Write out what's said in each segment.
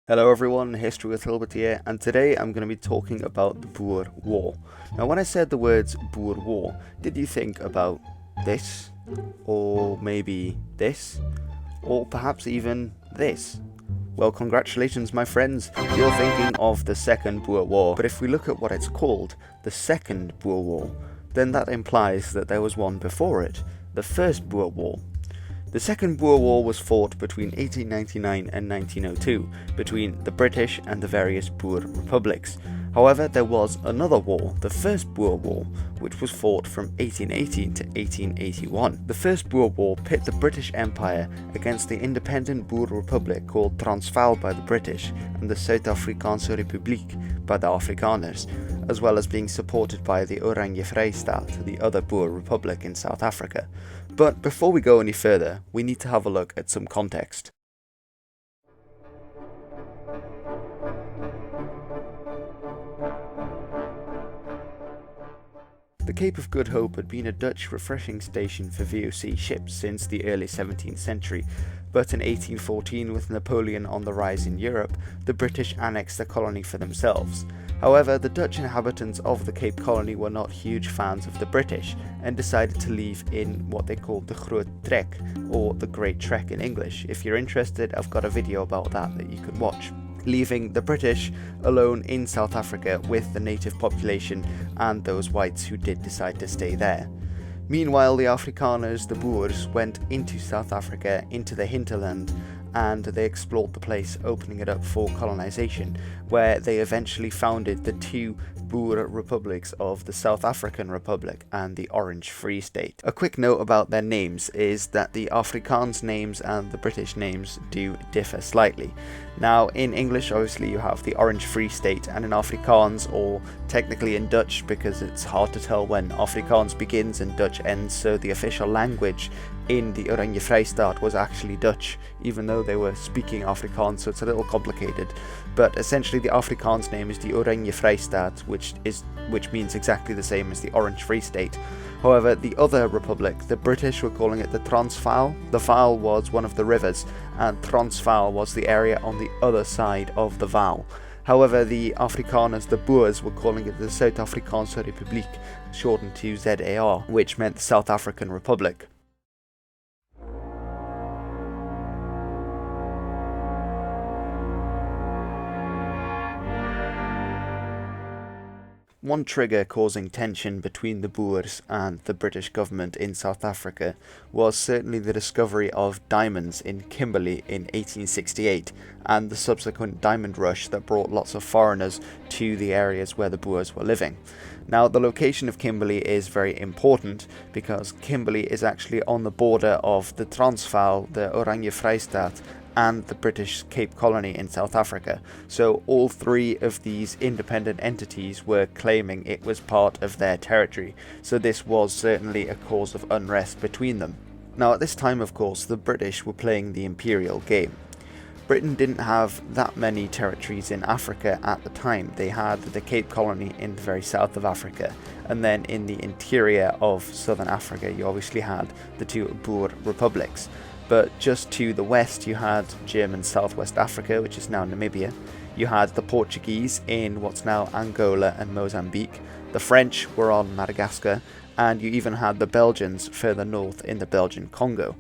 Hello everyone, History with Hilbert here, and today I'm going to be talking about the Boer War. Now when I said the words Boer War, did you think about this? Or maybe this? Or perhaps even this? Well, congratulations my friends, you're thinking of the Second Boer War, but if we look at what it's called, the Second Boer War, then that implies that there was one before it, the First Boer War. The Second Boer War was fought between 1899 and 1902 between the British and the various Boer republics. However, there was another war, the First Boer War, which was fought from 1818 to 1881. The First Boer War pit the British Empire against the independent Boer Republic called Transvaal by the British and the Suid-Afrikaanse Republiek by the Afrikaners, as well as being supported by the Oranje Vrystaat, the other Boer Republic in South Africa. But before we go any further, we need to have a look at some context. The Cape of Good Hope had been a Dutch refreshing station for VOC ships since the early 17th century, but in 1814, with Napoleon on the rise in Europe, the British annexed the colony for themselves. However, the Dutch inhabitants of the Cape Colony were not huge fans of the British and decided to leave in what they called the Groot Trek, or the Great Trek in English. If you're interested, I've got a video about that you can watch. Leaving the British alone in South Africa with the native population and those whites who did decide to stay there. Meanwhile, the Afrikaners, the Boers, went into South Africa, into the hinterland, and they explored the place, opening it up for colonization, where they eventually founded the two Boer republics of the South African Republic and the Orange Free State. A quick note about their names is that the Afrikaans names and the British names do differ slightly. Now in English obviously you have the Orange Free State, and in Afrikaans, or technically in Dutch because it's hard to tell when Afrikaans begins and Dutch ends, so the official language in the Oranje Vrystaat was actually Dutch, even though they were speaking Afrikaans, so it's a little complicated. But essentially the Afrikaans name is the Oranje Vrystaat, which means exactly the same as the Orange Free State. However, the other republic, the British were calling it the Transvaal. The Vaal was one of the rivers, and Transvaal was the area on the other side of the Vaal. However, the Afrikaners, the Boers, were calling it the Suid-Afrikaanse Republiek, shortened to ZAR, which meant the South African Republic. One trigger causing tension between the Boers and the British government in South Africa was certainly the discovery of diamonds in Kimberley in 1868 and the subsequent diamond rush that brought lots of foreigners to the areas where the Boers were living. Now, the location of Kimberley is very important because Kimberley is actually on the border of the Transvaal, the Oranje Vrystaat, and the British Cape Colony in South Africa. So all three of these independent entities were claiming it was part of their territory, so this was certainly a cause of unrest between them. Now at this time, of course, the British were playing the imperial game. Britain didn't have that many territories in Africa at the time. They had the Cape Colony in the very south of Africa, and then in the interior of southern Africa you obviously had the two Boer republics. But just to the west you had German Southwest Africa, which is now Namibia. You had the Portuguese in what's now Angola and Mozambique. The French were on Madagascar, and you even had the Belgians further north in the Belgian Congo.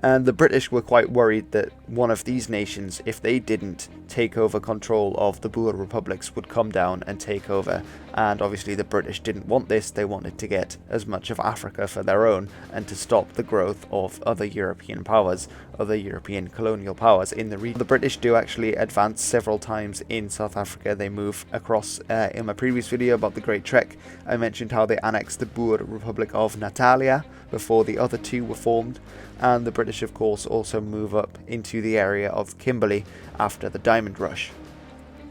And the British were quite worried that one of these nations, if they didn't take over control of the Boer republics, would come down and take over. And obviously the British didn't want this. They wanted to get as much of Africa for their own and to stop the growth of other European powers, other European colonial powers in the region. The British do actually advance several times in South Africa. They move across. In my previous video about the Great Trek, I mentioned how they annexed the Boer Republic of Natalia before the other two were formed. And the British, of course, also move up into the area of Kimberley after the Diamond Rush.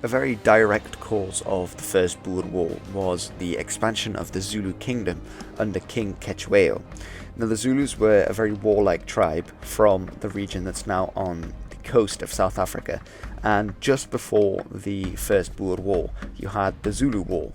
A very direct cause of the First Boer War was the expansion of the Zulu kingdom under King Cetshwayo. Now, the Zulus were a very warlike tribe from the region that's now on the coast of South Africa, and just before the First Boer War, you had the Zulu War.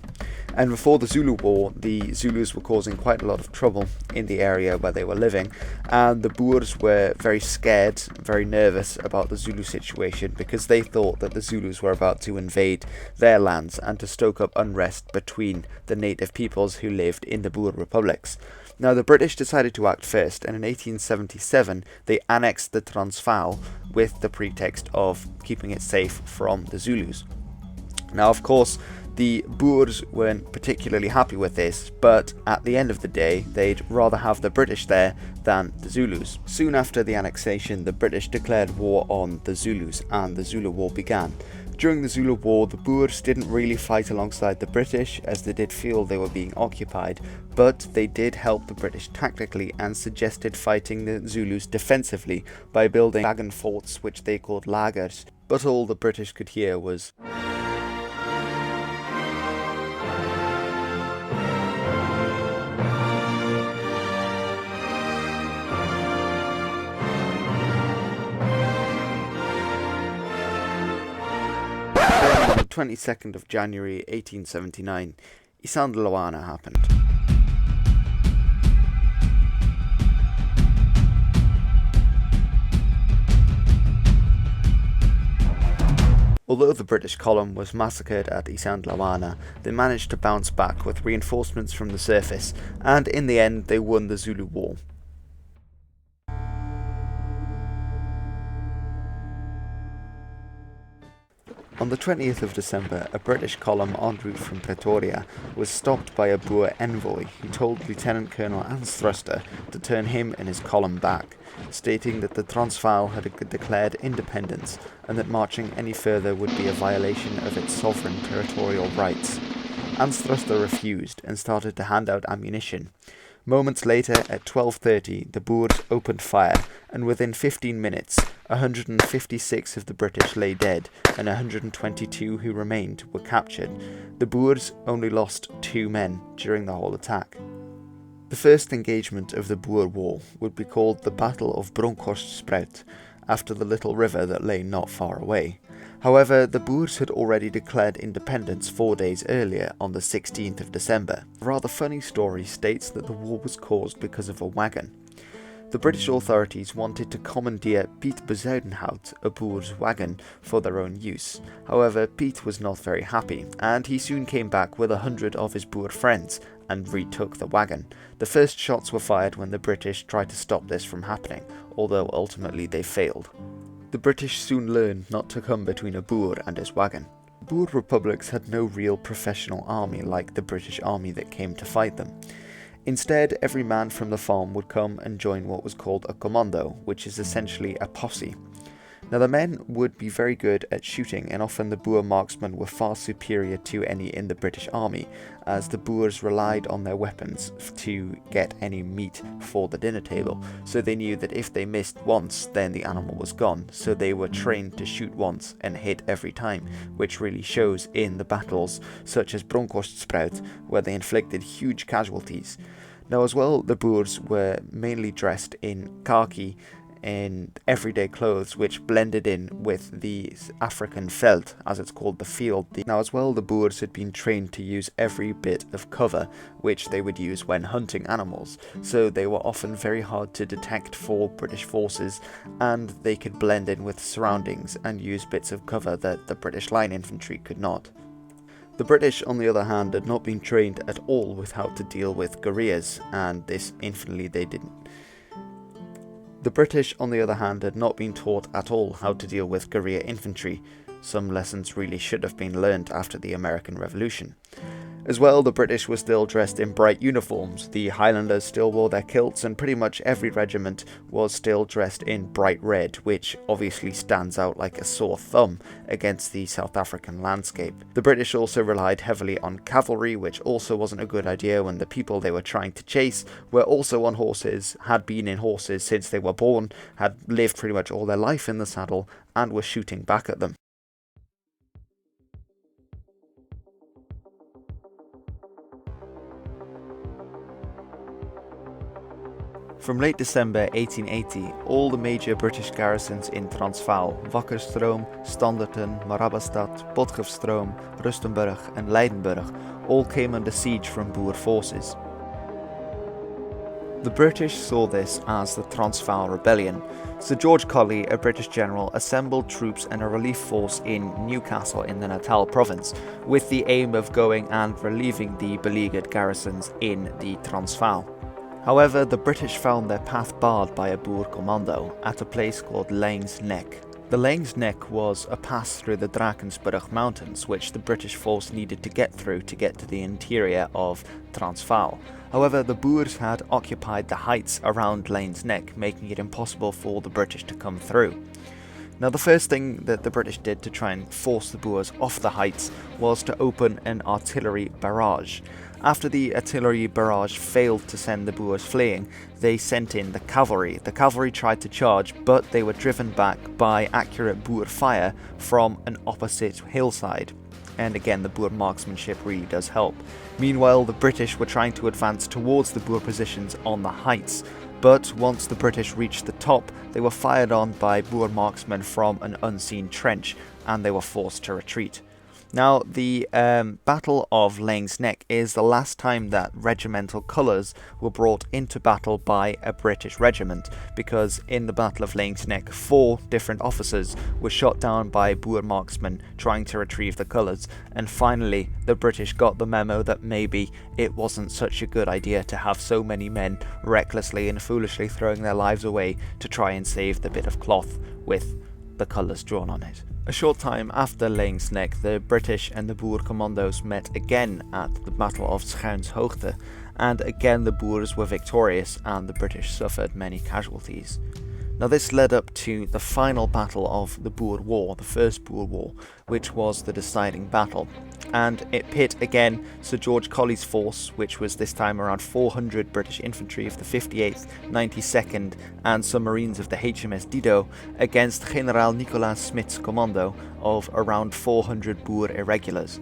And before the Zulu War, the Zulus were causing quite a lot of trouble in the area where they were living, and the Boers were very scared, very nervous about the Zulu situation because they thought that the Zulus were about to invade their lands and to stoke up unrest between the native peoples who lived in the Boer republics. Now, the British decided to act first, and in 1877 they annexed the Transvaal with the pretext of keeping it safe from the Zulus. Now, of course, the Boers weren't particularly happy with this, but at the end of the day, they'd rather have the British there than the Zulus. Soon after the annexation, the British declared war on the Zulus, and the Zulu War began. During the Zulu War, the Boers didn't really fight alongside the British, as they did feel they were being occupied, but they did help the British tactically and suggested fighting the Zulus defensively by building wagon forts which they called lagers, but all the British could hear was on the 22nd of January 1879, Isandlwana happened. Although the British column was massacred at Isandlwana, they managed to bounce back with reinforcements from the surface, and in the end they won the Zulu War. On the 20th of December, a British column en route from Pretoria was stopped by a Boer envoy who told Lieutenant Colonel Anstruster to turn him and his column back, stating that the Transvaal had declared independence and that marching any further would be a violation of its sovereign territorial rights. Anstruster refused and started to hand out ammunition. Moments later, at 12:30, the Boers opened fire, and within 15 minutes, 156 of the British lay dead, and 122 who remained were captured. The Boers only lost 2 men during the whole attack. The first engagement of the Boer War would be called the Battle of Broncos, after the little river that lay not far away. However, the Boers had already declared independence 4 days earlier, on the 16th of December. A rather funny story states that the war was caused because of a wagon. The British authorities wanted to commandeer Piet Bezuidenhout, a Boer's wagon, for their own use. However, Piet was not very happy, and he soon came back with 100 of his Boer friends and retook the wagon. The first shots were fired when the British tried to stop this from happening, although ultimately they failed. The British soon learned not to come between a Boer and his wagon. Boer republics had no real professional army like the British army that came to fight them. Instead, every man from the farm would come and join what was called a commando, which is essentially a posse. Now, the men would be very good at shooting, and often the Boer marksmen were far superior to any in the British army, as the Boers relied on their weapons to get any meat for the dinner table, so they knew that if they missed once, then the animal was gone, so they were trained to shoot once and hit every time, which really shows in the battles such as Broncos, where they inflicted huge casualties. Now, as well, the Boers were mainly dressed in khaki and everyday clothes, which blended in with the African veld, as it's called, the field. Now, as well, the Boers had been trained to use every bit of cover which they would use when hunting animals, so they were often very hard to detect for British forces, and they could blend in with surroundings and use bits of cover that the British line infantry could not. The British, on the other hand, had not been trained at all with how to deal with guerrillas, and this infinitely they didn't. The British, on the other hand, had not been taught at all how to deal with guerrilla infantry. Some lessons really should have been learned after the American Revolution. As well, the British were still dressed in bright uniforms, the Highlanders still wore their kilts, and pretty much every regiment was still dressed in bright red, which obviously stands out like a sore thumb against the South African landscape. The British also relied heavily on cavalry, which also wasn't a good idea when the people they were trying to chase were also on horses, had been in horses since they were born, had lived pretty much all their life in the saddle, and were shooting back at them. From late December 1880, all the major British garrisons in Transvaal, Wakkerstroom, Standerton, Marabastad, Potchefstroom, Rustenburg and Leidenburg, all came under siege from Boer forces. The British saw this as the Transvaal Rebellion. Sir George Colley, a British general, assembled troops and a relief force in Newcastle in the Natal province, with the aim of going and relieving the beleaguered garrisons in the Transvaal. However, the British found their path barred by a Boer commando at a place called Laing's Neck. The Laing's Neck was a pass through the Drakensberg mountains, which the British force needed to get through to get to the interior of Transvaal. However, the Boers had occupied the heights around Laing's Neck, making it impossible for the British to come through. Now, the first thing that the British did to try and force the Boers off the heights was to open an artillery barrage. After the artillery barrage failed to send the Boers fleeing, they sent in the cavalry. The cavalry tried to charge, but they were driven back by accurate Boer fire from an opposite hillside. And again, the Boer marksmanship really does help. Meanwhile, the British were trying to advance towards the Boer positions on the heights, but once the British reached the top, they were fired on by Boer marksmen from an unseen trench, and they were forced to retreat. Now, the Battle of Laing's Neck is the last time that regimental colours were brought into battle by a British regiment, because in the Battle of Laing's Neck, 4 different officers were shot down by Boer marksmen trying to retrieve the colours, and finally the British got the memo that maybe it wasn't such a good idea to have so many men recklessly and foolishly throwing their lives away to try and save the bit of cloth with the colours drawn on it. A short time after Laing's Neck, the British and the Boer commandos met again at the Battle of Schuinshoogte, and again the Boers were victorious and the British suffered many casualties. Now, this led up to the final battle of the Boer War, the First Boer War, which was the deciding battle. And it pit again Sir George Colley's force, which was this time around 400 British infantry of the 58th, 92nd and some Marines of the HMS Dido, against Generaal Nicolaas Smith's commando of around 400 Boer irregulars.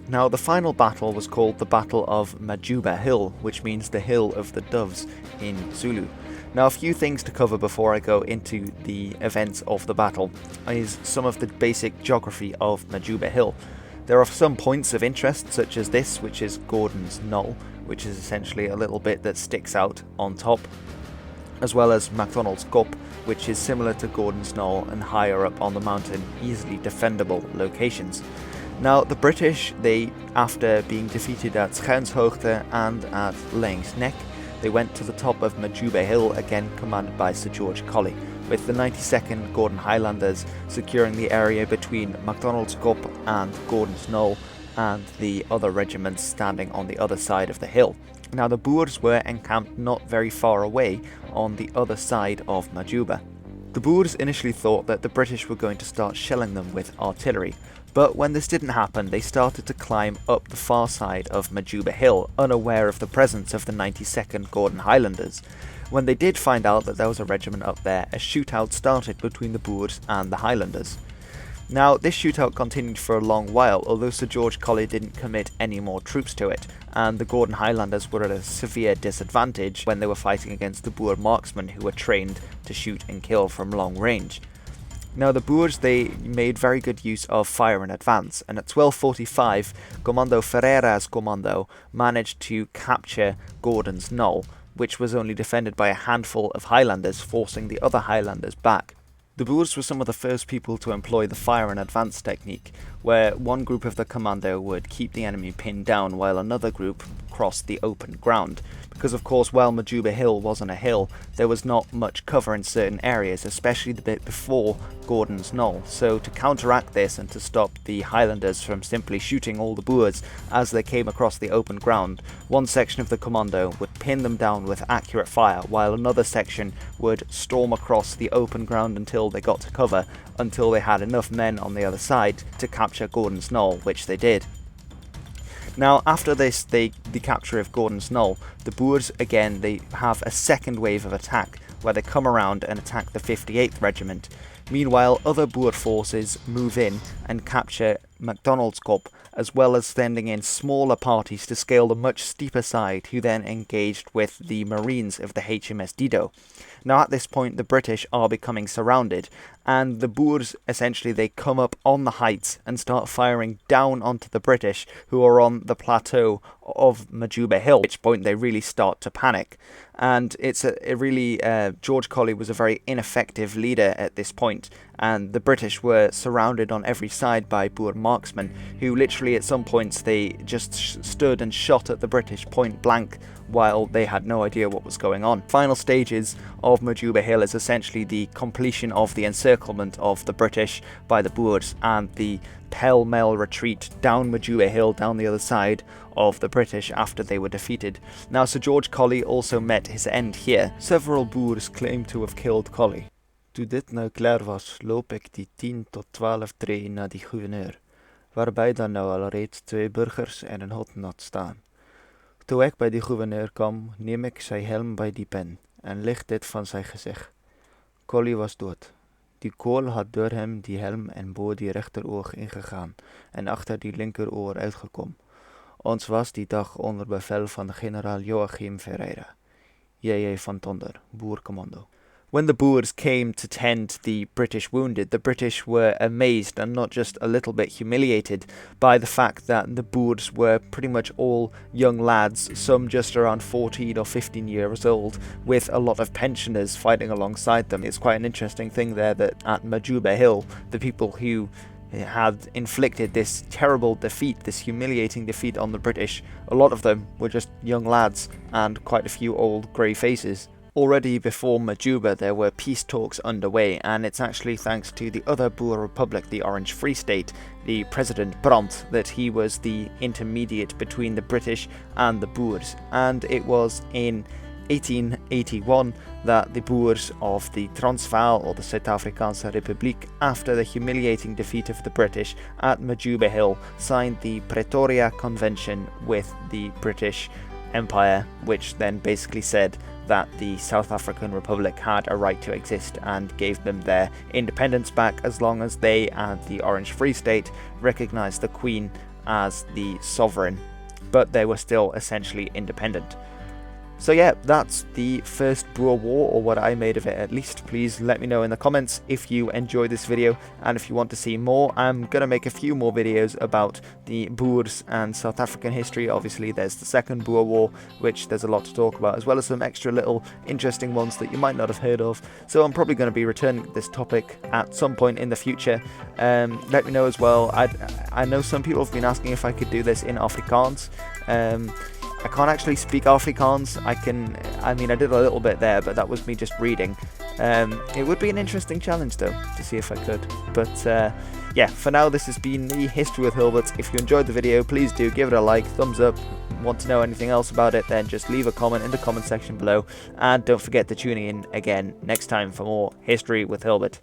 Now, the final battle was called the Battle of Majuba Hill, which means the Hill of the Doves in Zulu. Now, a few things to cover before I go into the events of the battle is some of the basic geography of Majuba Hill. There are some points of interest, such as this, which is Gordon's Knoll, which is essentially a little bit that sticks out on top, as well as MacDonald's Kop, which is similar to Gordon's Knoll and higher up on the mountain, easily defendable locations. Now, the British, after being defeated at Schuinshoogte and at Laing's Neck, they went to the top of Majuba Hill, again commanded by Sir George Colley, with the 92nd Gordon Highlanders securing the area between MacDonald's Kop and Gordon's Knoll, and the other regiments standing on the other side of the hill. Now, the Boers were encamped not very far away on the other side of Majuba. The Boers initially thought that the British were going to start shelling them with artillery, but when this didn't happen, they started to climb up the far side of Majuba Hill, unaware of the presence of the 92nd Gordon Highlanders. When they did find out that there was a regiment up there, a shootout started between the Boers and the Highlanders. Now, this shootout continued for a long while, although Sir George Colley didn't commit any more troops to it, and the Gordon Highlanders were at a severe disadvantage when they were fighting against the Boer marksmen who were trained to shoot and kill from long range. Now, the Boers, they made very good use of fire in advance, and at 12:45, Commando Ferreira's commando managed to capture Gordon's Knoll, which was only defended by a handful of Highlanders, forcing the other Highlanders back. The Boers were some of the first people to employ the fire in advance technique, where one group of the commando would keep the enemy pinned down while another group crossed the open ground. Because of course, while Majuba Hill wasn't a hill, there was not much cover in certain areas, especially the bit before Gordon's Knoll. So to counteract this and to stop the Highlanders from simply shooting all the Boers as they came across the open ground, one section of the commando would pin them down with accurate fire, while another section would storm across the open ground until they got to cover, until they had enough men on the other side to capture Gordon's Knoll, which they did. Now, after this, the capture of Gordon's Knoll, the Boers, again, they have a second wave of attack, where they come around and attack the 58th Regiment. Meanwhile, other Boer forces move in and capture MacDonald's Cup, as well as sending in smaller parties to scale the much steeper side, who then engaged with the Marines of the HMS Dido. Now at this point the British are becoming surrounded, and the Boers essentially they come up on the heights and start firing down onto the British who are on the plateau of Majuba Hill, at which point they really start to panic. And it's George Colley was a very ineffective leader at this point, and the British were surrounded on every side by Boer marksmen who literally at some points they just stood and shot at the British point blank while they had no idea what was going on. Final stages of Majuba Hill is essentially the completion of the encirclement of the British by the Boers and the pell-mell retreat down Majuba Hill down the other side of the British after they were defeated. Now Sir George Colley also met his end here. Several Boers claim to have killed Colley. Toe dit nou klaar was, loop ek die 10 tot 12 tree na die gouverneur, waarbij dan nou al reeds 2 burgers en een hotnot staan. Toe ek by die gouverneur kom, neem ek sy helm by die pen en lig dit van sy gezicht. Colley was dood. Die kool had door hem die helm en bo die rechteroog ingegaan en achter die linkeroor uitgekom. Ons was die dag onder bevel van generaal Joachim Ferreira, J.A. van Tonder, Boerkommando. When the Boers came to tend the British wounded, the British were amazed and not just a little bit humiliated by the fact that the Boers were pretty much all young lads, some just around 14 or 15 years old, with a lot of pensioners fighting alongside them. It's quite an interesting thing there that at Majuba Hill, the people who had inflicted this terrible defeat, this humiliating defeat on the British, a lot of them were just young lads and quite a few old grey faces. Already before Majuba there were peace talks underway, and it's actually thanks to the other Boer Republic, the Orange Free State, the President Brandt, that he was the intermediate between the British and the Boers. And it was in 1881 that the Boers of the Transvaal, or the Suid-Afrikaanse Republiek, after the humiliating defeat of the British at Majuba Hill, signed the Pretoria Convention with the British Empire, which then basically said that the South African Republic had a right to exist and gave them their independence back as long as they and the Orange Free State recognised the Queen as the sovereign, but they were still essentially independent. So yeah, that's the First Boer War, or what I made of it at least. Please let me know in the comments if you enjoyed this video, and if you want to see more. I'm going to make a few more videos about the Boers and South African history. Obviously there's the Second Boer War, which there's a lot to talk about, as well as some extra little interesting ones that you might not have heard of. So I'm probably going to be returning to this topic at some point in the future. Let me know as well. I know some people have been asking if I could do this in Afrikaans. I can't actually speak Afrikaans. I mean I did a little bit there, but that was me just reading. It would be an interesting challenge though, to see if I could. But yeah, for now this has been the History with Hilbert. If you enjoyed the video, please do give it a like, thumbs up. Want to know anything else about it, then just leave a comment in the comment section below. And don't forget to tune in again next time for more History with Hilbert.